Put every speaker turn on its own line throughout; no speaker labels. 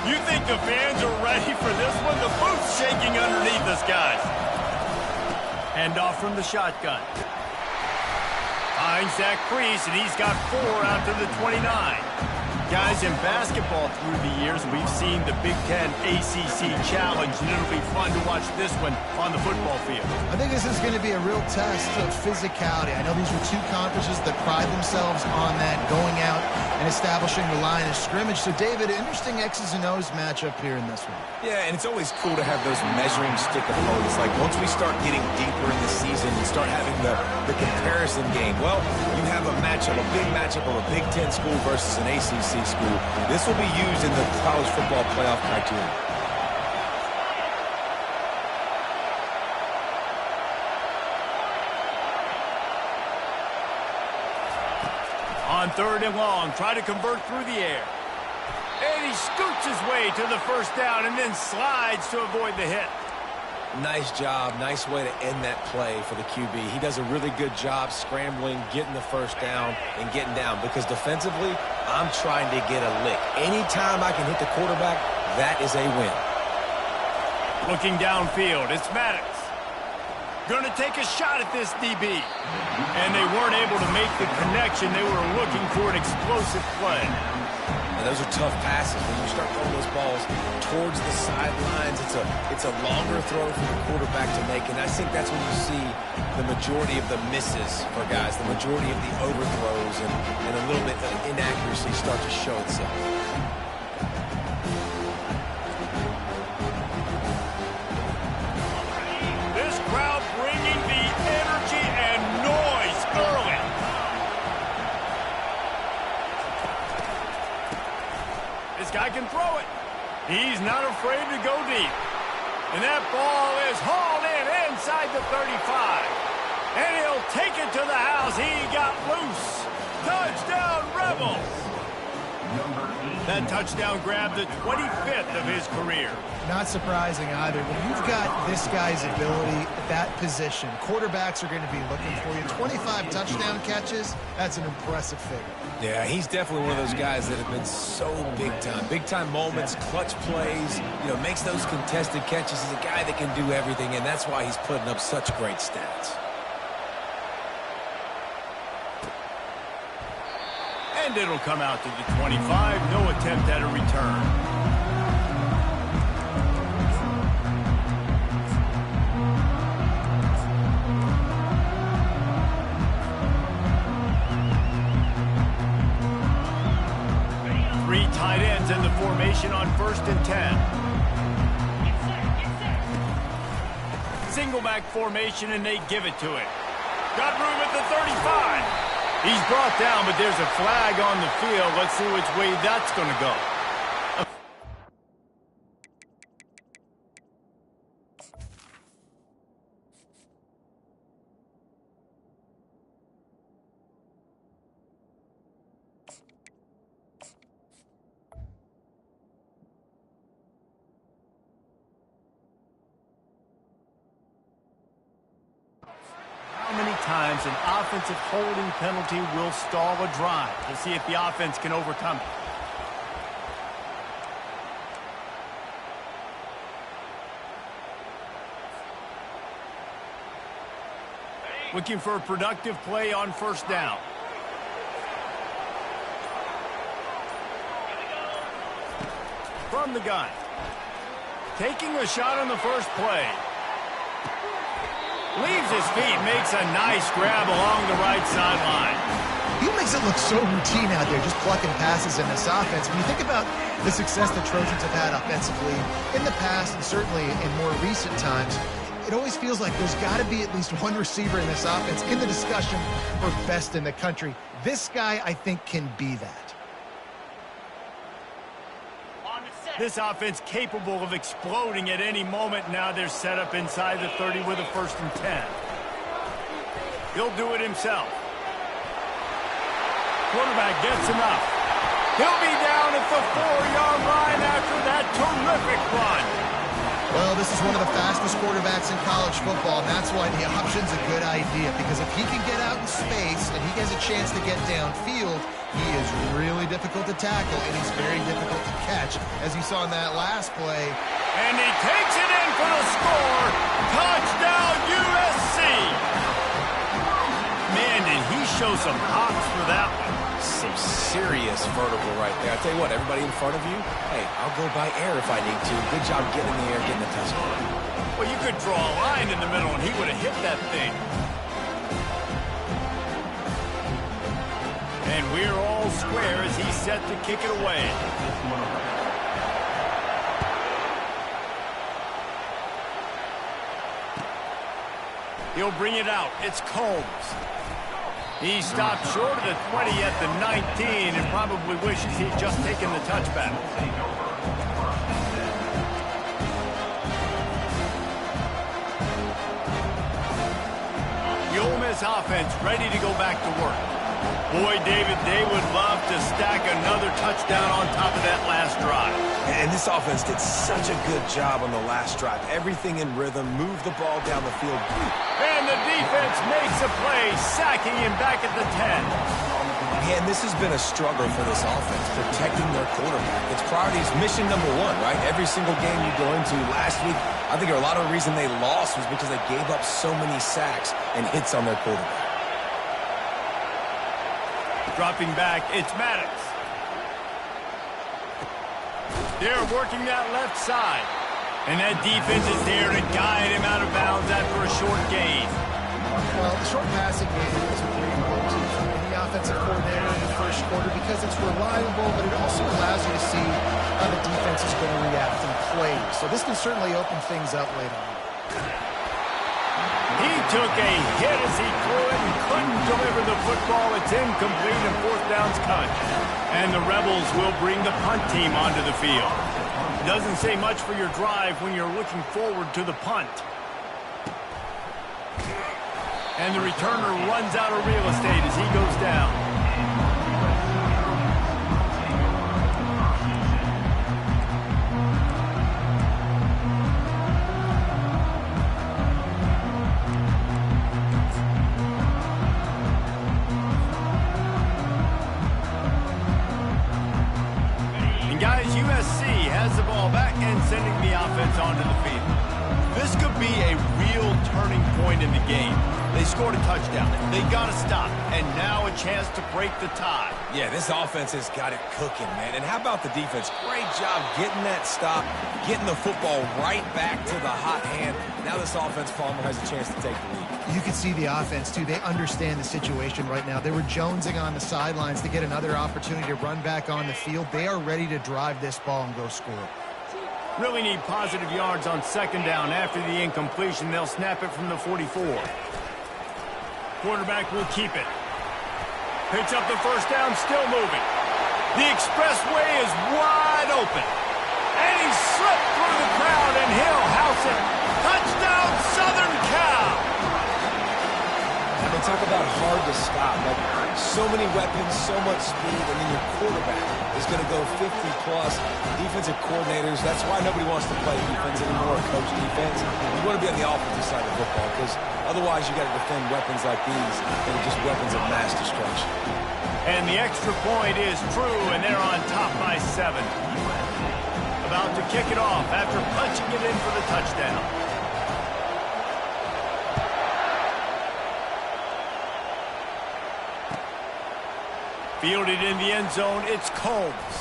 You think the fans are ready for this one? The booth's shaking underneath us, guys. Hand off from the shotgun. Finds that crease, and he's got 4 out to the 29. Guys, in basketball through the years, we've seen the Big Ten ACC Challenge, and it'll be fun to watch this one on the football field.
I think this is going to be a real test of physicality. I know these were 2 conferences that pride themselves on that, going out and establishing the line of scrimmage. So, David, interesting X's and O's matchup here in this one.
Yeah, and it's always cool to have those measuring stick opponents. Like, once we start getting deeper in the season and start having the comparison game, well, you have a matchup, a big matchup of a Big Ten school versus an ACC school. This will be used in the college football playoff criteria.
On 3rd and long, try to convert through the air. And he scoots his way to the first down and then slides to avoid the hit.
Nice job. Nice way to end that play for the QB. He does a really good job scrambling, getting the first down, and getting down. Because defensively, I'm trying to get a lick. Anytime I can hit the quarterback, that is a win.
Looking downfield, it's Maddox. Going to take a shot at this DB. And they weren't able to make the connection. They were looking for an explosive play.
And those are tough passes. When you start throwing those balls towards the sidelines, it's a longer throw for the quarterback to make. And I think that's when you see the majority of the misses for guys, the majority of the overthrows and a little bit of inaccuracy start to show itself.
This crowd bringing the energy and noise early. This guy can throw it. He's not afraid to go deep. And that ball is hauled in inside the 35. And he'll take it to the house. He got loose. Touchdown, Rebels. That touchdown grabbed the 25th of his career.
Not surprising either. When you've got this guy's ability at that position, quarterbacks are going to be looking for you. 25 touchdown catches, that's an impressive figure.
Yeah, he's definitely one of those guys that have been so big time. Big time moments, clutch plays, makes those contested catches. He's a guy that can do everything, and that's why he's putting up such great stats.
And it'll come out to the 25. No attempt at a return. Tight ends in the formation on 1st and 10. Single back formation, and they give it to him. Got room at the 35. He's brought down, but there's a flag on the field. Let's see which way that's going to go. Times an offensive holding penalty will stall a drive. We'll see if the offense can overcome it. Looking for a productive play on 1st down. From the gun. Taking a shot on the first play. Leaves his feet, makes a nice grab along the right sideline.
He makes it look so routine out there, just plucking passes in this offense. When you think about the success the Trojans have had offensively in the past and certainly in more recent times, it always feels like there's got to be at least one receiver in this offense in the discussion for best in the country. This guy, I think, can be that.
This offense capable of exploding at any moment. Now they're set up inside the 30 with a 1st and 10. He'll do it himself. Quarterback gets enough. He'll be down at the 4-yard line after that terrific run.
Well, this is one of the fastest quarterbacks in college football, and that's why the option's a good idea, because if he can get out in space and he has a chance to get downfield, he is really difficult to tackle, and he's very difficult to catch mismatch, as you saw in that last play.
And he takes it in for the score. Touchdown, USC. Man, did he show some hops for that one.
Some serious vertical right there. I tell you what, everybody in front of you, hey, I'll go by air if I need to. Good job getting in the air, getting the touchdown.
Well, you could draw a line in the middle, and he would have hit that thing. And we're all square as he's set to kick it away. He'll bring it out. It's Combs. He stopped short of the 20 at the 19 and probably wishes he'd just taken the touchback. The Ole Miss offense ready to go back to work. Boy, David, they would love to stack another touchdown on top of that last drive.
And this offense did such a good job on the last drive. Everything in rhythm, move the ball down the field.
And the defense makes a play, sacking him back at the 10.
Man, this has been a struggle for this offense, protecting their quarterback. It's priorities, mission number one, right? Every single game you go into last week, I think a lot of the reason they lost was because they gave up so many sacks and hits on their quarterback.
Dropping back, it's Maddox. They're working that left side. And that defense is there to guide him out of bounds after a short gain.
Well, the short passing game is a great go-to for any offensive coordinator in the first quarter because it's reliable, but it also allows you to see how the defense is going to react and play. So this can certainly open things up later on.
He took a hit as he threw it and couldn't deliver the football. It's incomplete and fourth down's cut. And the Rebels will bring the punt team onto the field. Doesn't say much for your drive when you're looking forward to the punt. And the returner runs out of real estate as he goes down. USC has the ball back and sending the offense onto the field. This could be a real turning point in the game. They scored a touchdown. They got to stop. And now a chance to break the tie.
Yeah, this offense has got it cooking, man. And how about the defense? Great job getting that stop, getting the football right back to the hot hand. Now this offense, Palmer, has a chance to take the lead.
You can see the offense, too. They understand the situation right now. They were jonesing on the sidelines to get another opportunity to run back on the field. They are ready to drive this ball and go score.
Really need positive yards on second down. After the incompletion, they'll snap it from the 44. Quarterback will keep it. Picks up the first down, still moving. The expressway is wide open. And he slipped through the crowd, and he'll house it. Touchdown, Southern Cal!
I mean, talk about hard to stop. Like, so many weapons, so much speed, and then your quarterback is going to go 50-plus. Defensive coordinators, that's why nobody wants to play defense anymore, coach defense. You want to be on the offensive side of football because otherwise you got to defend weapons like these that are just weapons of mass destruction.
And the extra point is true, and they're on top by 7. About to kick it off after punching it in for the touchdown. Fielded in the end zone, it's Combs.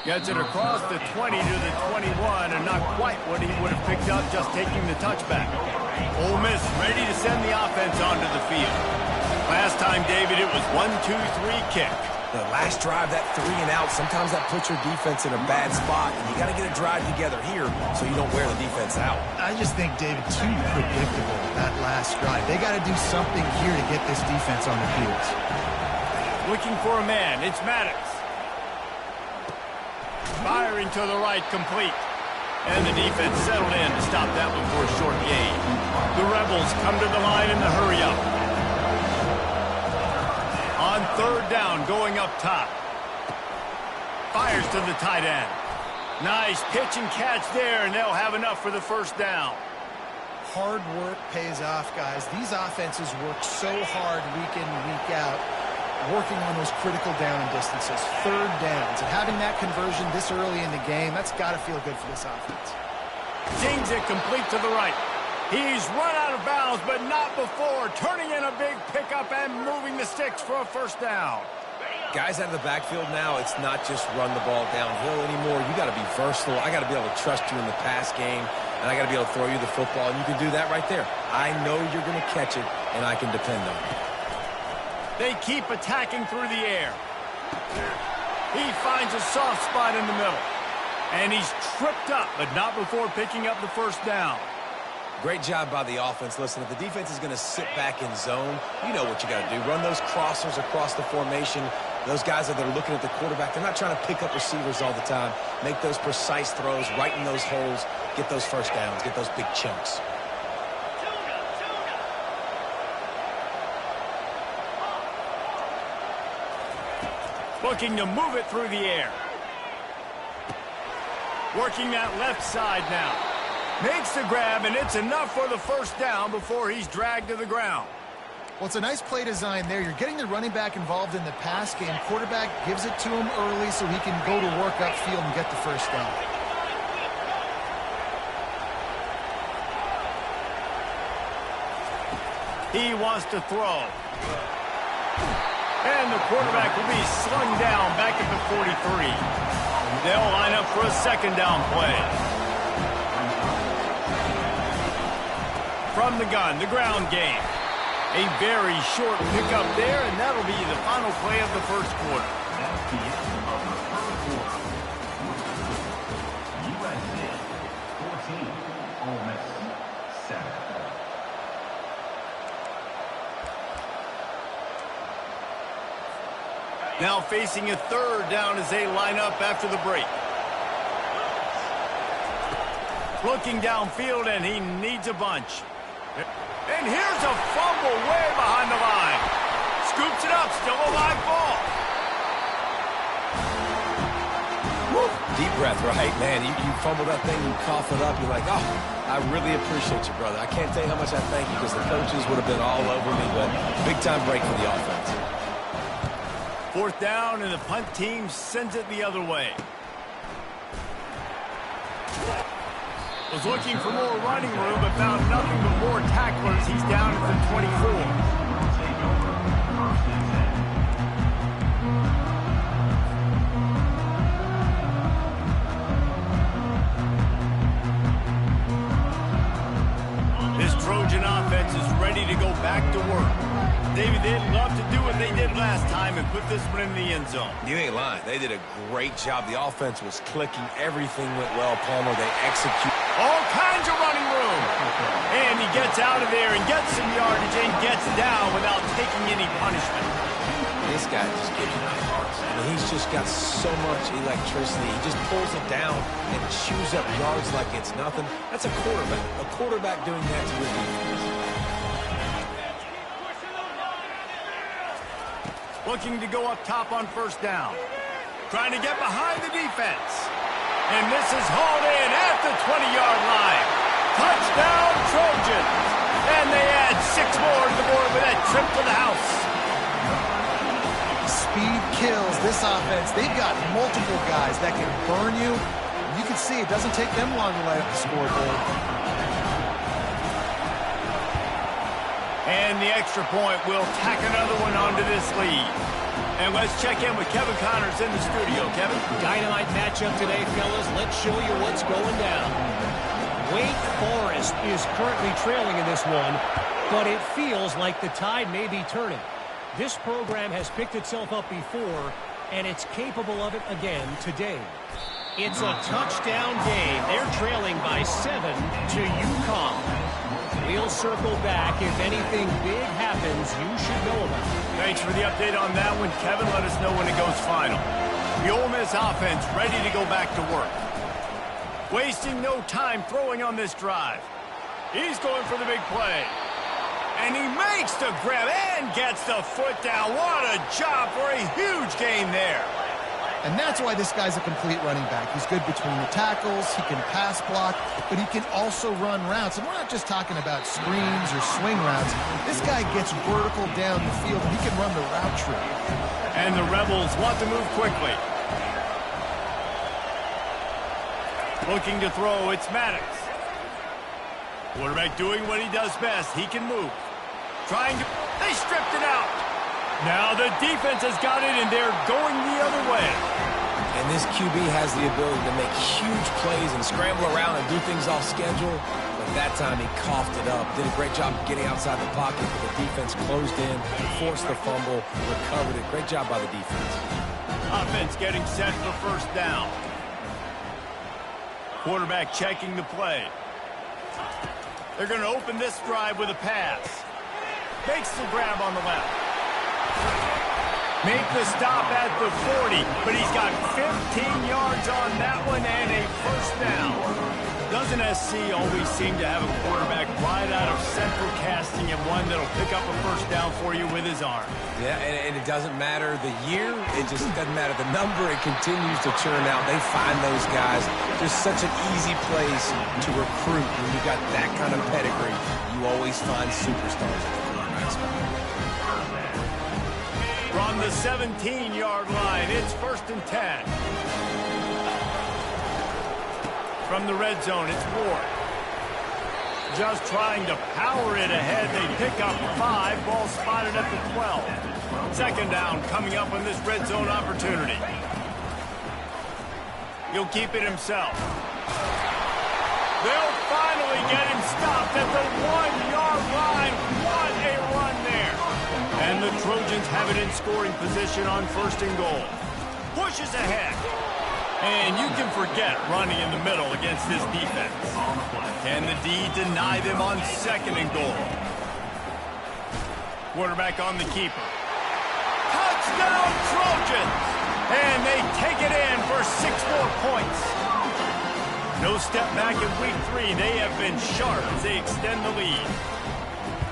Gets it across the 20 to the 21, and not quite what he would have picked up just taking the touchback. Ole Miss ready to send the offense onto the field. Last time, David, it was 1-2-3 kick.
The last drive, that 3 and out, sometimes that puts your defense in a bad spot, and you got to get a drive together here so you don't wear the defense out.
I just think, David, too predictable, that last drive. They got to do something here to get this defense on the heels.
Looking for a man, it's Maddox. Firing to the right, complete. And the defense settled in to stop that one for a short gain. The Rebels come to the line in the hurry-up. On third down, going up top. Fires to the tight end. Nice pitch and catch there, and they'll have enough for the first down.
Hard work pays off, guys. These offenses work so hard week in and week out. working on those critical down and distances, third downs, and having that conversion this early in the game, that's got to feel good for this offense.
Dings it complete to the right. He's run out of bounds, but not before turning in a big pickup and moving the sticks for a first down.
Guys out of the backfield now, it's not just run the ball downhill anymore. You got to be versatile. I got to be able to trust you in the pass game, and I got to be able to throw you the football, and you can do that right there. I know you're going to catch it, and I can depend on it.
They keep attacking through the air. He finds a soft spot in the middle, and he's tripped up, but not before picking up the first down.
Great job by the offense. Listen, if the defense is going to sit back in zone, you know what you got to do. Run those crossers across the formation. Those guys that are looking at the quarterback, they're not trying to pick up receivers all the time. Make those precise throws, right in those holes, get those first downs, get those big chunks.
Looking to move it through the air. Working that left side now. Makes the grab, and it's enough for the first down before he's dragged to the ground.
Well, it's a nice play design there. You're getting the running back involved in the pass game. Quarterback gives it to him early so he can go to work upfield and get the first down.
He wants to throw. And the quarterback will be slung down back at the 43. They'll line up for a second down play. From the gun, the ground game. A very short pickup there, and that'll be the final play of the first quarter.
That's the end of the first quarter. USA 14, Ole Miss 7.
Now facing a third down as they line up after the break. Looking downfield, and he needs a bunch. And here's a fumble way behind the line. Scoops it up, still a live ball.
Woo. Deep breath, right? Man, you fumble that thing, you cough it up, you're like, oh, I really appreciate you, brother. I can't tell you how much I thank you because the coaches would have been all over me, but big-time break for the offense.
Fourth down, and the punt team sends it the other way. Was looking for more running room, but found nothing but more tacklers. He's down at the 24. This Trojan offense is ready to go back to work. David, they'd love to do what they did last time and put this one in the end zone.
You ain't lying. They did a great job. The offense was clicking. Everything went well, Palmer. They execute.
All kinds of running room. And he gets out of there and gets some yardage and gets down without taking any punishment.
This guy just gives you the hearts. I mean, he's just got so much electricity. He just pulls it down and chews up yards like it's nothing. That's a quarterback. A quarterback doing that to his defense.
Looking to go up top on first down. Trying to get behind the defense. And this is hauled in at the 20-yard line. Touchdown, Trojans. And they add 6 more to the board with that trip to the house.
Speed kills this offense. They've got multiple guys that can burn you. You can see it doesn't take them long to light up the scoreboard.
And the extra point will tack another one onto this lead. And let's check in with Kevin Connors in the studio. Kevin?
Dynamite matchup today, fellas. Let's show you what's going down. Wake Forest is currently trailing in this one, but it feels like the tide may be turning. This program has picked itself up before, and it's capable of it again today. It's a touchdown game. They're trailing by 7 to Ncaa. We'll circle back. If anything big happens, you should know about it.
Thanks for the update on that one, Kevin. Let us know when it goes final. The Ole Miss offense ready to go back to work. Wasting no time throwing on this drive. He's going for the big play. And he makes the grab and gets the foot down. What a job for a huge gain there.
And that's why this guy's a complete running back. He's good between the tackles, he can pass block, but he can also run routes. And we're not just talking about screens or swing routes. This guy gets vertical down the field, and he can run the route tree.
And the Rebels want to move quickly. Looking to throw, it's Maddox. Quarterback doing what he does best. He can move. They stripped it out. Now the defense has got it, and they're going the other way.
And this QB has the ability to make huge plays and scramble around and do things off schedule. But that time he coughed it up. Did a great job of getting outside the pocket, but the defense closed in, forced the fumble, recovered it. Great job by the defense.
Offense getting set for first down. Quarterback checking the play. They're going to open this drive with a pass. Makes the grab on the left. Make the stop at the 40, but he's got 15 yards on that one and a first down. Doesn't SC always seem to have a quarterback right out of central casting and one that'll pick up a first down for you with his arm?
Yeah, and it doesn't matter the year. It just doesn't matter the number. It continues to churn out. They find those guys. Just such an easy place to recruit. When you got that kind of pedigree, you always find superstars at the quarterback spot.
From the 17-yard line, it's 1st and 10. From the red zone, it's Ward. Just trying to power it ahead. They pick up 5. Ball spotted at the 12. Second down coming up on this red zone opportunity. He'll keep it himself. They'll finally get him stopped at the 1-yard line. What a run there. And the Trojans have it in scoring position on 1st and goal. Pushes ahead. And you can forget running in the middle against this defense. Can the D deny them on 2nd and goal? Quarterback on the keeper. Touchdown Trojans! And they take it in for 6 more points. No step back in week 3. They have been sharp as they extend the lead.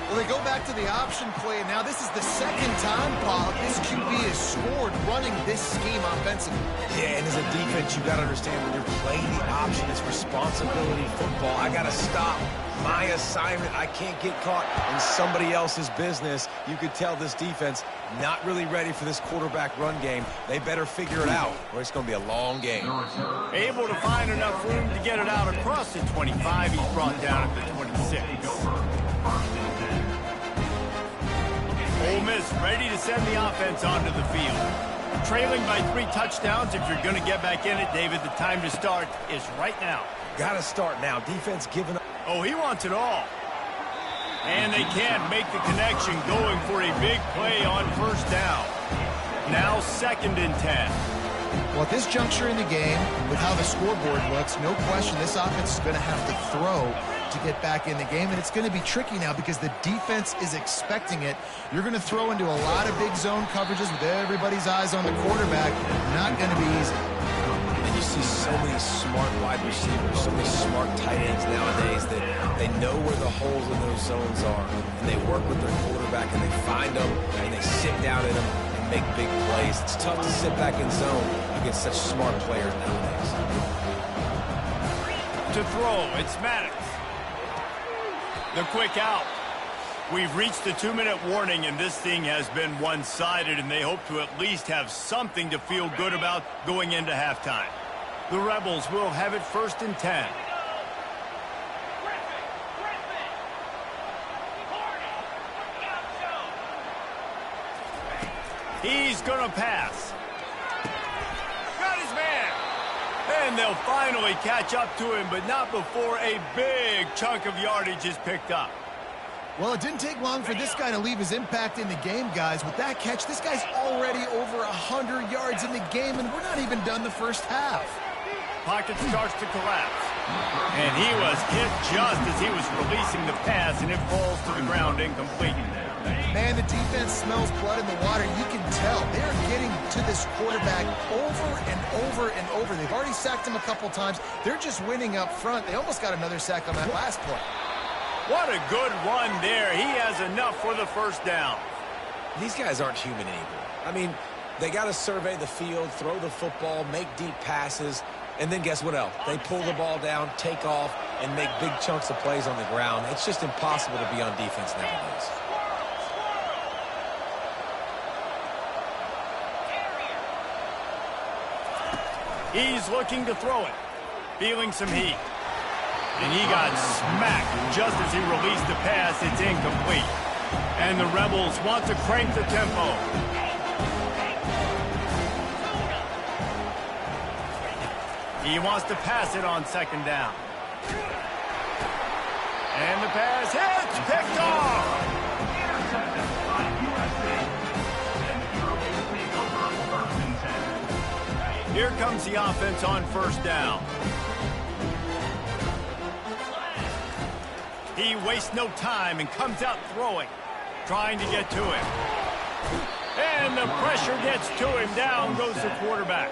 Well, they go back to the option play, and now this is the 2nd time, Paul, this QB has scored running this scheme offensively.
Yeah, and as a defense, you got to understand when you're playing the option, it's responsibility football. I got to stop my assignment. I can't get caught in somebody else's business. You could tell this defense not really ready for this quarterback run game. They better figure it out, or it's going to be a long game.
Able to find enough room to get it out across the 25. He's brought down at the 26. Ole Miss ready to send the offense onto the field. Trailing by 3 touchdowns. If you're going to get back in it, David, the time to start is right now.
Got to start now. Defense giving up.
Oh, he wants it all. And they can't make the connection, going for a big play on 1st down. Now 2nd and 10.
Well, at this juncture in the game, with how the scoreboard looks, no question this offense is going to have to throw to get back in the game, and it's going to be tricky now because the defense is expecting it. You're going to throw into a lot of big zone coverages with everybody's eyes on the quarterback. Not going to be easy.
And you see so many smart wide receivers, so many smart tight ends nowadays that they know where the holes in those zones are, and they work with their quarterback, and they find them, and they sit down in them and make big plays. It's tough to sit back in zone against such smart players nowadays.
To throw, it's Maddox. The quick out. We've reached the 2-minute warning, and this thing has been one-sided, and they hope to at least have something to feel good about going into halftime. The Rebels will have it 1st and 10. He's going to pass. Got his man. And they'll finally catch up to him, but not before a big chunk of yardage is picked up.
Well, it didn't take long for this guy to leave his impact in the game, guys. With that catch, this guy's already over 100 yards in the game, and we're not even done the first half.
Pocket starts to collapse. And he was hit just as he was releasing the pass, and it falls to the ground incomplete.
Man, the defense smells blood in the water. You can tell they're getting to this quarterback over and over and over. They've already sacked him a couple times. They're just winning up front. They almost got another sack on that last play.
What a good run there. He has enough for the 1st down.
These guys aren't human anymore. I mean, They got to survey the field, throw the football, make deep passes, and then guess what else? They pull the ball down, take off, and make big chunks of plays on the ground. It's just impossible to be on defense nowadays.
He's looking to throw it, feeling some heat. And he got smacked just as he released the pass. It's incomplete. And the Rebels want to crank the tempo. He wants to pass it on second down. And the pass hits, picked off.
Intercepted by USA. And throw will take over 1st and 10.
Here comes the offense on first down. He wastes no time and comes out throwing, trying to get to him. And the pressure gets to him. Down goes the quarterback.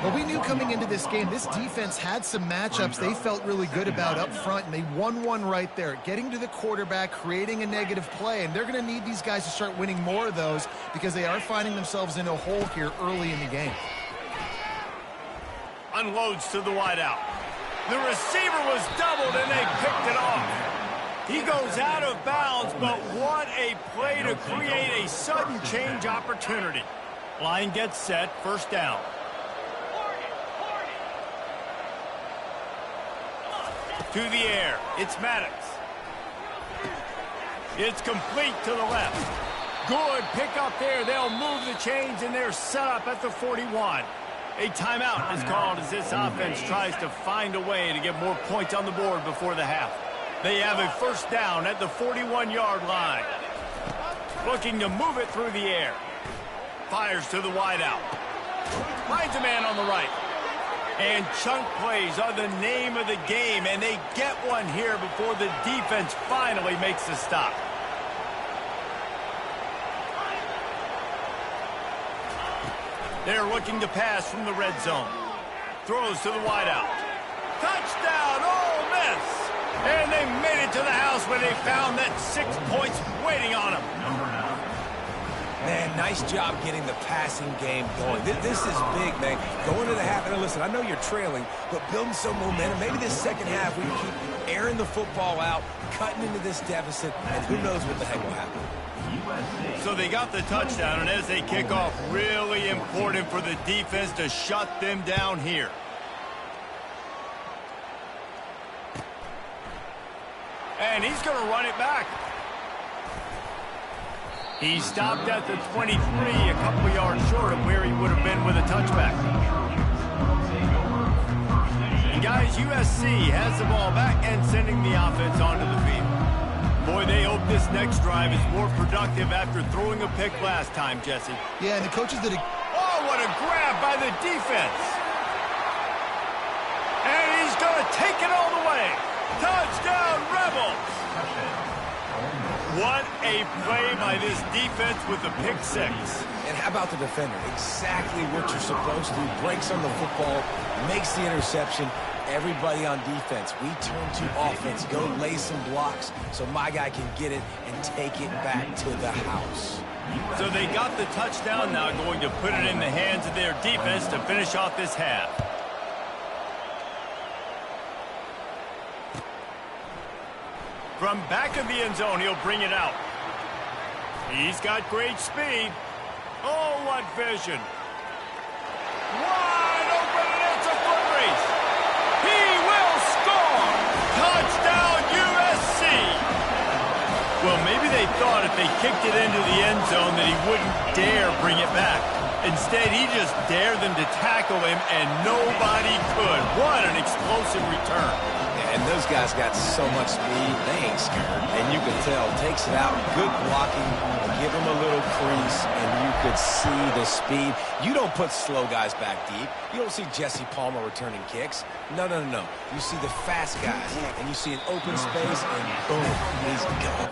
But we knew coming into this game, this defense had some matchups they felt really good about up front, and they won one right there, getting to the quarterback, creating a negative play, and they're going to need these guys to start winning more of those because they are finding themselves in a hole here early in the game.
Unloads to the wideout. The receiver was doubled, and they picked it off. He goes out of bounds, but what a play to create a sudden change opportunity. Line gets set, first down. To the air, it's Maddox. It's complete to the left. Good pick up there. They'll move the chains, and they're set up at the 41. A timeout is called as this offense tries to find a way to get more points on the board before the half. They have a first down at the 41-yard line. Looking to move it through the air. Fires to the wideout. Finds a man on the right. And chunk plays are the name of the game, and they get one here before the defense finally makes the stop. They're looking to pass from the red zone. Throws to the wideout. Touchdown, Ole Miss! And they made it to the house where they found that 6 points waiting on them.
Man, nice job getting the passing game going. This is big, man. Going to the half, and listen, I know you're trailing, but building some momentum. Maybe this second half we can keep airing the football out, cutting into this deficit, and who knows what the heck will happen.
So they got the touchdown, and as they kick off, really important for the defense to shut them down here. And he's going to run it back. He stopped at the 23, a couple of yards short of where he would have been with a touchback. And guys, USC has the ball back and sending the offense onto the field. Boy, they hope this next drive is more productive after throwing a pick last time, Jesse.
Yeah, and the coaches did a...
Oh, what a grab by the defense. And he's going to take it all the way. Touchdown, Rebels. What a play by this defense with the pick six.
And how about the defender? Exactly what you're supposed to. Breaks on the football, makes the interception. Everybody on defense, we turn to offense. Go lay some blocks so my guy can get it and take it back to the house.
So they got the touchdown, now going to put it in the hands of their defense to finish off this half. From back of the end zone, he'll bring it out. He's got great speed. Oh, what vision. Wide open, and it's a foot race. He will score. Touchdown, USC. Well, maybe they thought if they kicked it into the end zone that he wouldn't dare bring it back. Instead, he just dared them to tackle him, and nobody could. What an explosive return.
And those guys got so much speed, they ain't scared. And you can tell, takes it out, good blocking, give him a little crease, and you could see the speed. You don't put slow guys back deep. You don't see Jesse Palmer returning kicks. No. You see the fast guys, and you see an open space, and boom, he's gone.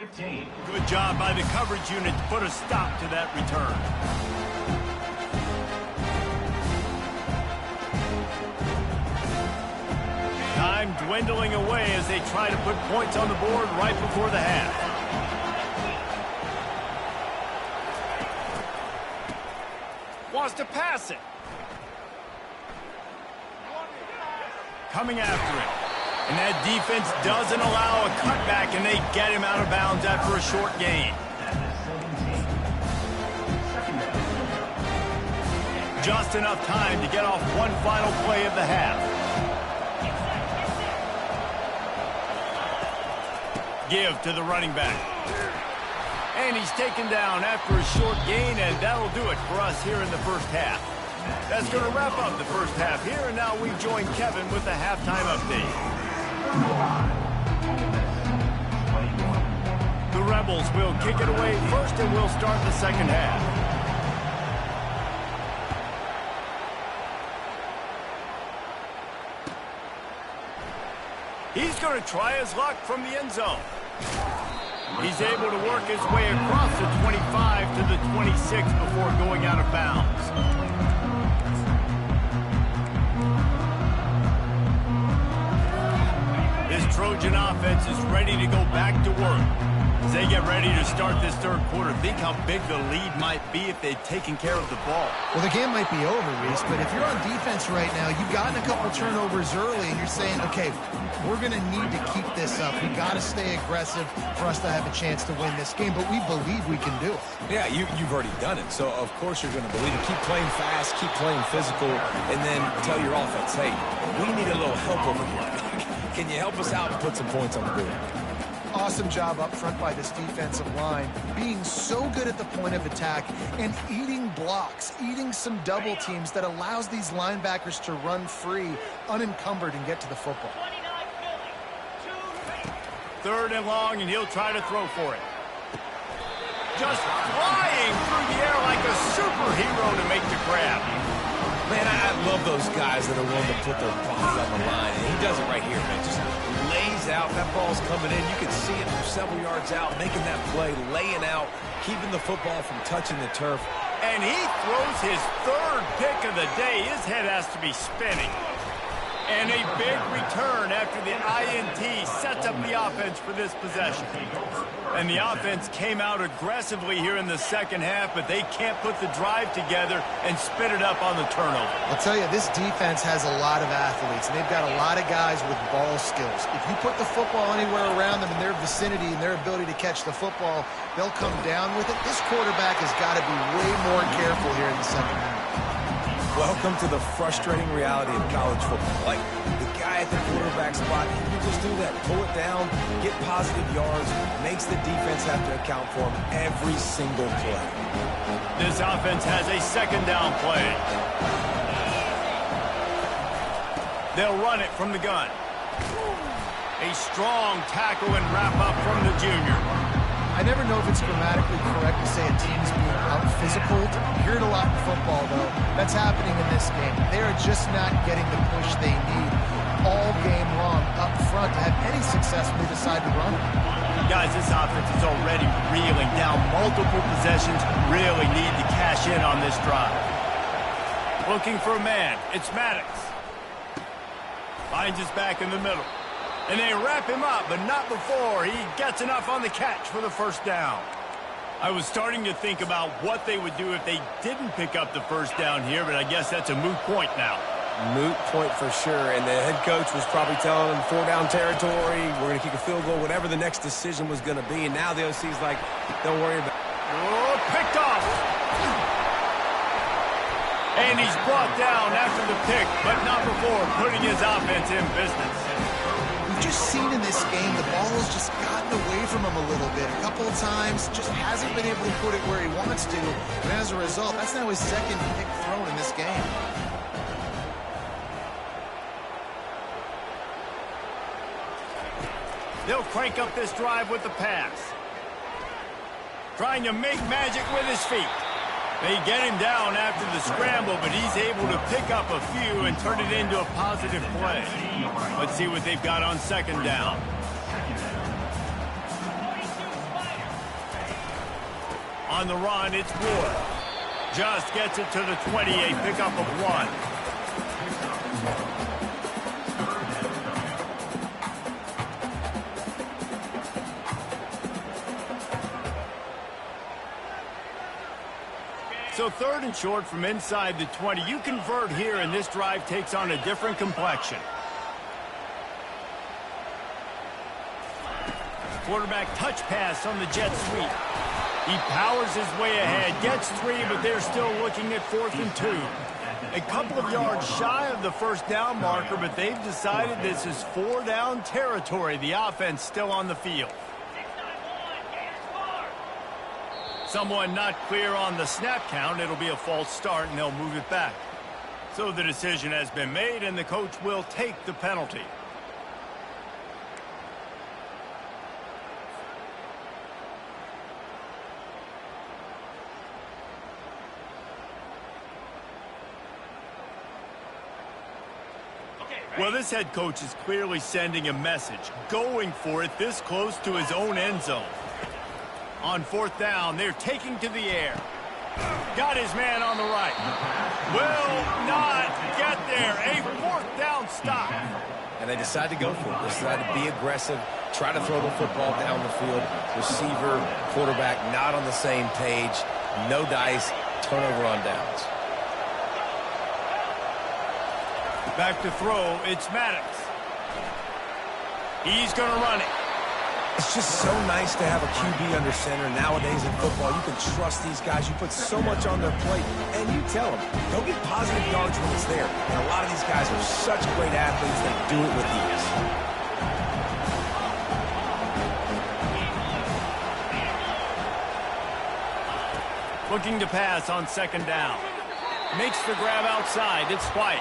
15.
Good job by the coverage unit to put a stop to that return. Time dwindling away as they try to put points on the board right before the half. Wants to pass it. Coming after it. And that defense doesn't allow a cutback, and they get him out of bounds after a short gain. Just enough time to get off one final play of the half. Give to the running back. And he's taken down after a short gain, and that'll do it for us here in the first half. That's going to wrap up the first half here, and now we join Kevin with the halftime update. The Rebels will kick it away first, and we'll start the second half. He's going to try his luck from the end zone. He's able to work his way across the 25 to the 26 before going out of bounds. This Trojan offense is ready to go back to work. As they get ready to start this third quarter, think how big the lead might be if they'd taken care of the ball.
Well, the game might be over, Reese, but if you're on defense right now, you've gotten a couple turnovers early, and you're saying, okay, we're going to need to keep this up. We got to stay aggressive for us to have a chance to win this game, but we believe we can do it.
Yeah, you've already done it, so of course you're going to believe it. Keep playing fast, keep playing physical, and then tell your offense, hey, we need a little help over here. Can you help us out and put some points on the board?
Awesome job up front by this defensive line, being so good at the point of attack and eating blocks, eating some double teams that allows these linebackers to run free, unencumbered, and get to the football.
Third and long, and he'll try to throw for it. Just flying through the air like a superhero to make the grab.
Man, I love those guys that are willing to put their body on the line. And he does it right here, man. Just lays out. That ball's coming in. You can see it from several yards out, making that play, laying out, keeping the football from touching the turf.
And he throws his third pick of the day. His head has to be spinning. And a big return after the INT sets up the offense for this possession. And the offense came out aggressively here in the second half, but they can't put the drive together and spit it up on the turnover.
I'll tell you, this defense has a lot of athletes, and they've got a lot of guys with ball skills. If you put the football anywhere around them in their vicinity and their ability to catch the football, they'll come down with it. This quarterback has got to be way more careful here in the second half.
Welcome to the frustrating reality of college football. Like, the guy at the quarterback spot, he can just do that. Pull it down, get positive yards, makes the defense have to account for him every single play.
This offense has a second down play. They'll run it from the gun. A strong tackle and wrap up from the junior.
I never know if it's grammatically correct to say a team is being out-physical. You hear it a lot in football, though. That's happening in this game. They are just not getting the push they need all game long up front to have any success when they decide to run it.
Guys, this offense is already reeling down multiple possessions. Really need to cash in on this drive. Looking for a man. It's Maddox. Finds his back in the middle. And they wrap him up, but not before he gets enough on the catch for the first down. I was starting to think about what they would do if they didn't pick up the first down here, but I guess that's a moot point now.
Moot point for sure, and the head coach was probably telling them 4-down territory, we're going to kick a field goal, whatever the next decision was going to be, and now the OC's like, don't worry about it.
Oh, picked off. And he's brought down after the pick, but not before putting his offense in business.
We've just seen in this game the ball has just gotten away from him a little bit. A couple of times, just hasn't been able to put it where he wants to. And as a result, that's now his second pick thrown in this game.
They'll crank up this drive with the pass. Trying to make magic with his feet. They get him down after the scramble, but he's able to pick up a few and turn it into a positive play. Let's see what they've got on second down. On the run, it's Ward. Just gets it to the 28, pickup of 1. So 3rd and short from inside the 20. You convert here, and this drive takes on a different complexion. Quarterback touch pass on the jet sweep. He powers his way ahead, gets 3, but they're still looking at 4th and 2. A couple of yards shy of the first down marker, but they've decided this is 4-down territory. The offense still on the field. Someone not clear on the snap count. It'll be a false start, and they'll move it back. So the decision has been made, and the coach will take the penalty. Well, this head coach is clearly sending a message, going for it this close to his own end zone. On 4th down, they're taking to the air. Got his man on the right. Will not get there. A 4th down stop.
And they decide to go for it. They decide to be aggressive, try to throw the football down the field. Receiver, quarterback not on the same page. No dice, turnover on downs.
Back to throw, it's Maddox. He's going to run it.
It's just so nice to have a QB under center nowadays in football. You can trust these guys. You put so much on their plate, and you tell them, go get positive yards when it's there. And a lot of these guys are such great athletes, they do it with ease.
Looking to pass on 2nd down. Makes the grab outside. It's White.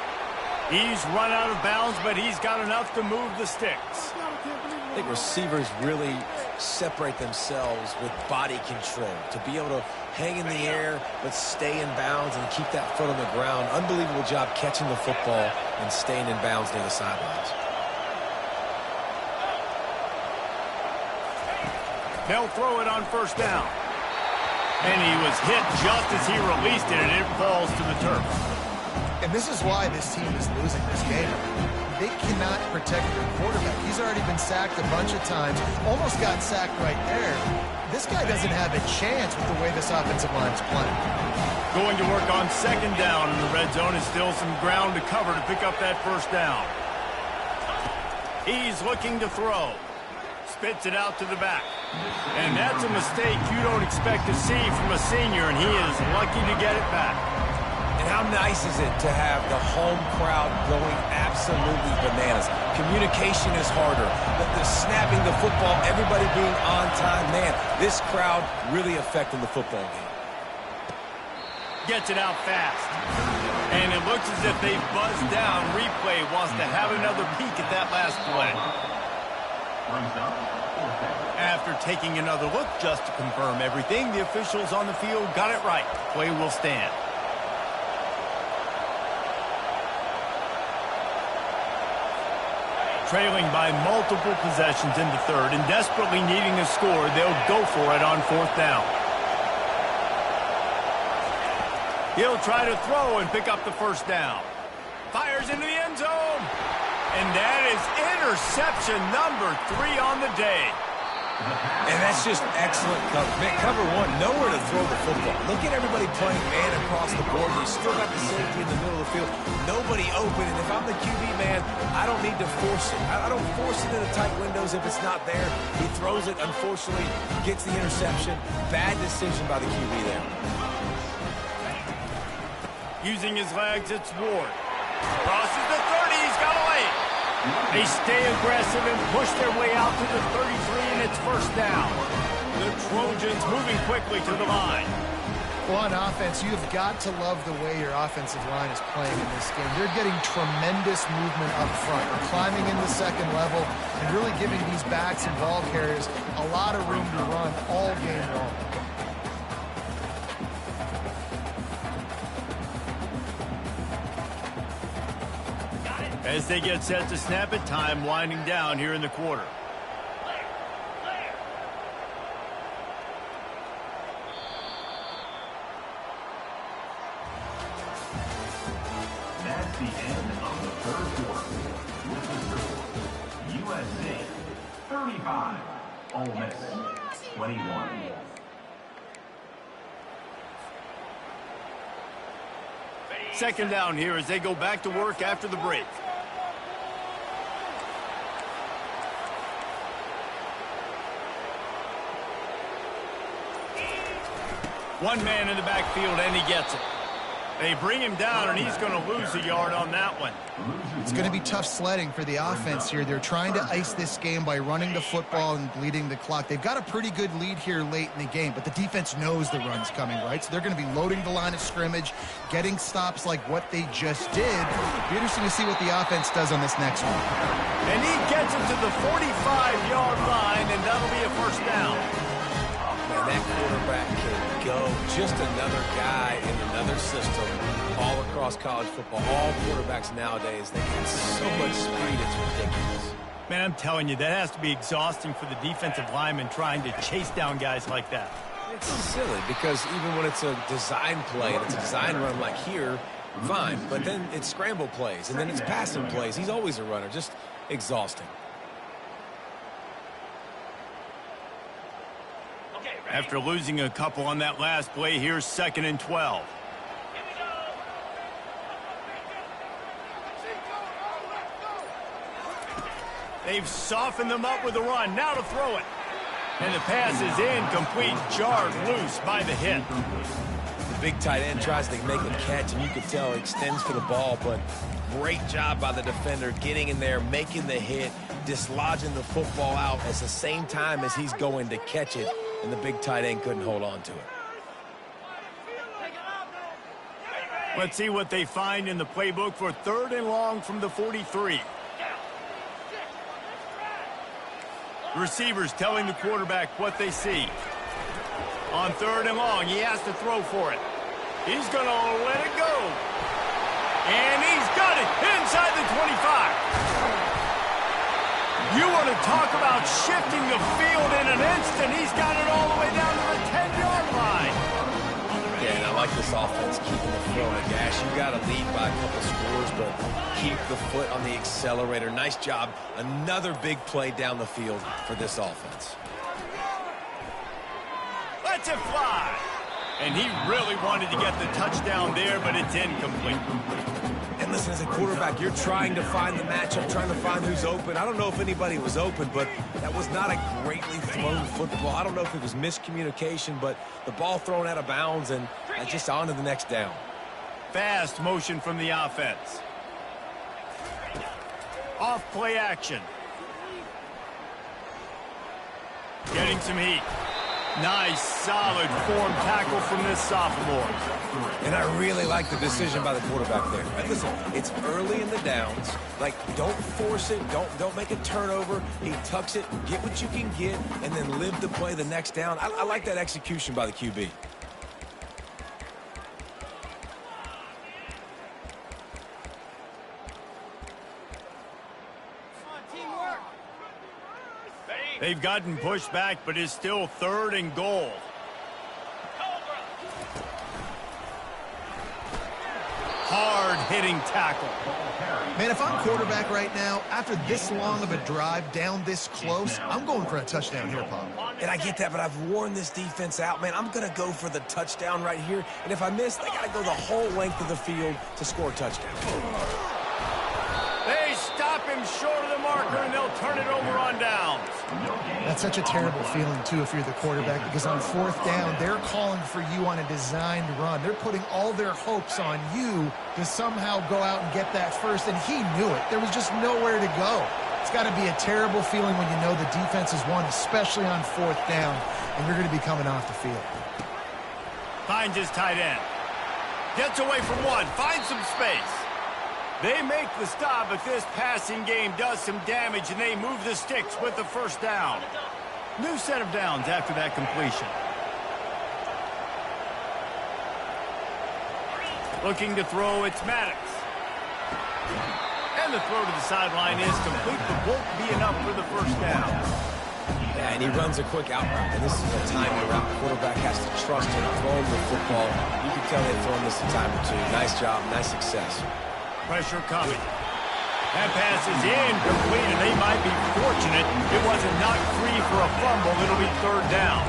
He's run out of bounds, but he's got enough to move the sticks.
I think receivers really separate themselves with body control to be able to hang in the air but stay in bounds and keep that foot on the ground. Unbelievable job catching the football and staying in bounds near the sidelines.
They'll throw it on 1st down. And he was hit just as he released it, and it falls to the turf.
And this is why this team is losing this game. They cannot protect their quarterback. He's already been sacked a bunch of times, almost got sacked right there. This guy doesn't have a chance with the way this offensive line is playing.
Going to work on 2nd down, and the red zone is still some ground to cover to pick up that 1st down. He's looking to throw. Spits it out to the back. And that's a mistake you don't expect to see from a senior, and he is lucky to get it back.
And how nice is it to have the home crowd going absolutely bananas? Communication is harder. The snapping the football, everybody being on time. Man, this crowd really affecting the football game.
Gets it out fast. And it looks as if they've buzzed down. Replay wants to have another peek at that last play. After taking another look just to confirm everything, the officials on the field got it right. Play will stand. Trailing by multiple possessions in the 3rd and desperately needing a score, they'll go for it on 4th down. He'll try to throw and pick up the 1st down. Fires into the end zone. And that is interception number 3 on the day.
And that's just excellent cover. Man, cover 1, nowhere to throw the football. Look at everybody playing man across the board. You still got the safety in the middle of the field. Nobody open. And if I'm the QB, man, I don't need to force it. I don't force it into tight windows if it's not there. He throws it, unfortunately, gets the interception. Bad decision by the QB there.
Using his legs, it's Ward. Crosses the 30. He's got a lane. They stay aggressive and push their way out to the 33, and it's 1st down. The Trojans moving quickly to the line.
Well, on offense, you've got to love the way your offensive line is playing in this game. They're getting tremendous movement up front. They're climbing in the 2nd level and really giving these backs and ball carriers a lot of room to run all game long.
As they get set to snap it, time winding down here in the quarter.
the end of the third quarter. With the score, USC 35, Ole Miss 21.
Second down here as they go back to work after the break. One man in the backfield, and he gets it. They bring him down, and he's going to lose a yard on that one.
It's going to be tough sledding for the offense here. They're trying to ice this game by running the football and bleeding the clock. They've got a pretty good lead here late in the game, but the defense knows the run's coming, right? So they're going to be loading the line of scrimmage, getting stops like what they just did. It'll be interesting to see what the offense does on this next one.
And he gets it to the 45-yard line, and that'll be a first down.
Man, that quarterback can go. Just another guy in another system all across college football. All quarterbacks nowadays, they have so much speed, it's ridiculous.
Man, I'm telling you, that has to be exhausting for the defensive lineman trying to chase down guys like that.
It's silly because even when it's a design play and it's a design run like here, fine. But then it's scramble plays, and then it's passing plays. He's always a runner. Just exhausting.
After losing a couple on that last play, here's 2nd and 12. They've softened them up with the run. Now to throw it. And the pass is incomplete, jarred loose by the hit.
The big tight end tries to make a catch, and you can tell he extends for the ball, but great job by the defender getting in there, making the hit, dislodging the football out at the same time as he's going to catch it, and the big tight end couldn't hold on to it.
Let's see what they find in the playbook for 3rd and long from the 43. Receivers telling the quarterback what they see. On 3rd and long, he has to throw for it. He's going to let it go. And he's got it inside the 25. You want to talk about shifting the field in an instant. He's got it all the way down to the 10-yard line.
Yeah, and I like this offense keeping the foot on the gas. You got to lead by a couple scores, but keep the foot on the accelerator. Nice job. Another big play down the field for this offense.
Lets it fly. And he really wanted to get the touchdown there, but it's incomplete.
And listen, as a quarterback, you're trying to find the matchup, trying to find who's open. I don't know if anybody was open, but that was not a greatly thrown football. I don't know if it was miscommunication, but the ball thrown out of bounds and just on to the next down.
Fast motion from the offense. Off play action. Getting some heat. Nice, solid form tackle from this sophomore.
And I really like the decision by the quarterback there. And listen, it's early in the downs. Like, don't force it. Don't make a turnover. He tucks it, get what you can get, and then live to play the next down. I like that execution by the QB.
They've gotten pushed back, but it's still 3rd and goal. Hard-hitting tackle.
Man, if I'm quarterback right now, after this long of a drive down this close, I'm going for a touchdown here, Pop.
And I get that, but I've worn this defense out, man. I'm going to go for the touchdown right here. And if I miss, they got to go the whole length of the field to score a touchdown.
They stop him short of the marker, and they'll turn it over on downs.
That's such a terrible feeling, too, if you're the quarterback, because on 4th down, they're calling for you on a designed run. They're putting all their hopes on you to somehow go out and get that first, and he knew it. There was just nowhere to go. It's got to be a terrible feeling when you know the defense has won, especially on 4th down, and you're going to be coming off the field.
Finds his tight end. Gets away from one. Finds some space. They make the stop, but this passing game does some damage, and they move the sticks with the first down. New set of downs after that completion. Looking to throw, it's Maddox. And the throw to the sideline is complete, but won't be enough for the first down.
Yeah, and he runs a quick out route, and this is a timely route. The quarterback has to trust him throwing the football. You can tell they've thrown this a time or two. Nice job, nice success.
Pressure coming. That pass is incomplete, and they might be fortunate it wasn't knocked free for a fumble. It'll be third down.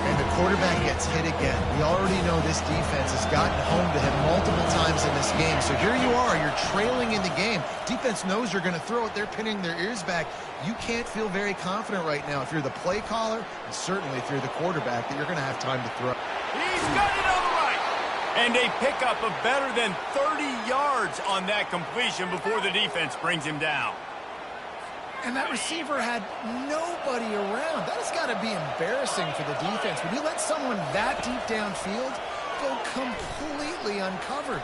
And the quarterback gets hit again. We already know this defense has gotten home to him multiple times in this game. So here you are, you're trailing in the game. Defense knows you're going to throw it. They're pinning their ears back. You can't feel very confident right now if you're the play caller, and certainly if you're the quarterback, that you're going to have time to throw.
He's got it on the right. And a pickup of better than 30 yards on that completion before the defense brings him down.
And that receiver had nobody around. That has got to be embarrassing for the defense. When you let someone that deep downfield go completely uncovered.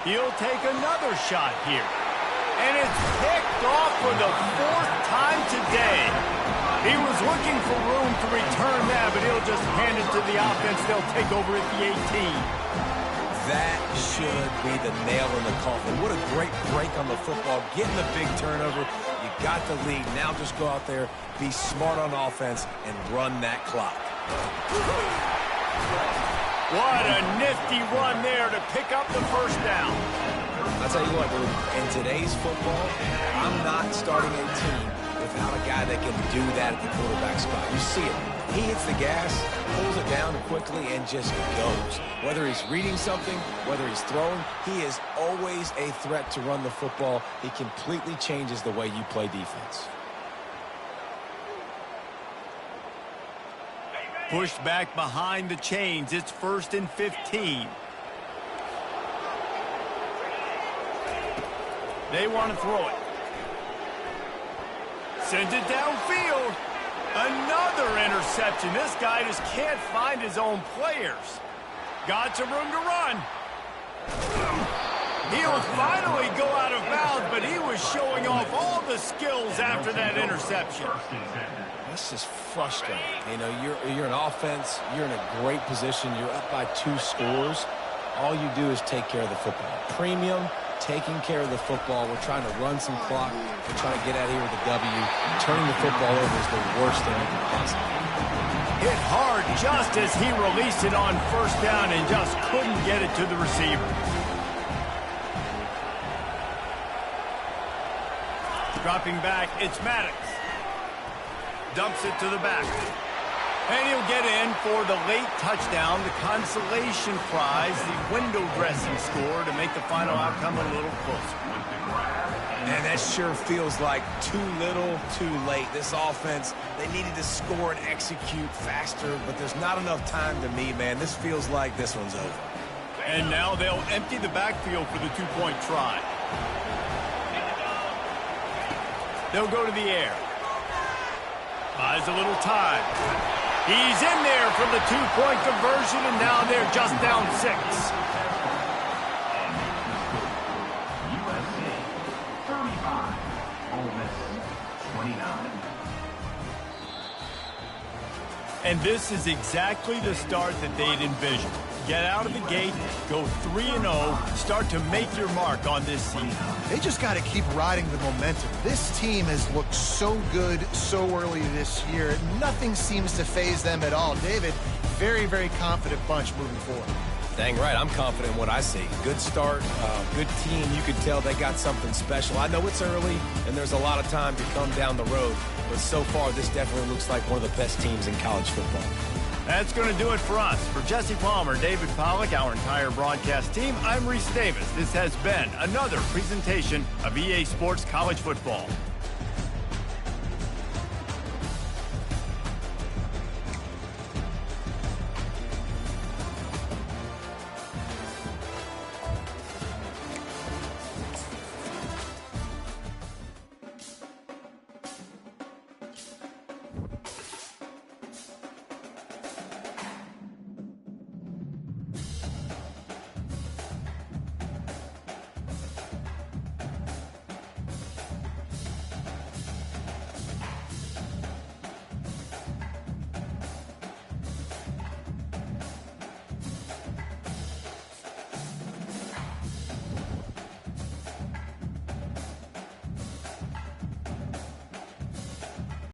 He'll take another shot here. And it's picked off for the fourth time today. He was looking for room to return that, but he'll just hand it to the offense. They'll take over at the 18.
That should be the nail in the coffin. What a great break on the football. Getting the big turnover. You got the lead. Now just go out there, be smart on offense, and run that clock.
What a nifty run there to pick up the first down.
I'll tell you what, dude, in today's football, I'm not starting a team without a guy that can do that at the quarterback spot. You see it. He hits the gas, pulls it down quickly, and just goes. Whether he's reading something, whether he's throwing, he is always a threat to run the football. He completely changes the way you play defense.
Pushed back behind the chains. It's 1st and 15. They want to throw it. Sends it downfield. Another interception. This guy just can't find his own players. Got some room to run. He'll finally go out of bounds, but he was showing off all the skills after that interception.
That's just frustrating. You know, you're an offense. You're in a great position. You're up by 2 scores. All you do is take care of the football. Premium, taking care of the football. We're trying to run some clock. We're trying to get out of here with a W. Turning the football over is the worst thing you can possibly do.
Hit hard just as he released it on first down and just couldn't get it to the receiver. Dropping back, it's Maddox. Dumps it to the back. And he'll get in for the late touchdown, the consolation prize, the window dressing score to make the final outcome a little closer.
And that sure feels like too little, too late. This offense, they needed to score and execute faster, but there's not enough time to me, man. This feels like this one's over.
And now they'll empty the backfield for the 2-point try. They'll go to the air. Buys a little time. He's in there for the 2-point conversion, and now they're just down 6.
USC 35, Ole Miss 29.
And this is exactly the start that they'd envisioned. Get out of the gate, go 3-0, start to make your mark on this season.
They just got to keep riding the momentum. This team has looked so good so early this year. Nothing seems to faze them at all. David, very, very confident bunch moving forward.
Dang right, I'm confident in what I see. Good start, good team. You can tell they got something special. I know it's early, and there's a lot of time to come down the road, but so far this definitely looks like one of the best teams in college football.
That's going to do it for us. For Jesse Palmer, David Pollack, our entire broadcast team, I'm Reese Davis. This has been another presentation of EA Sports College Football.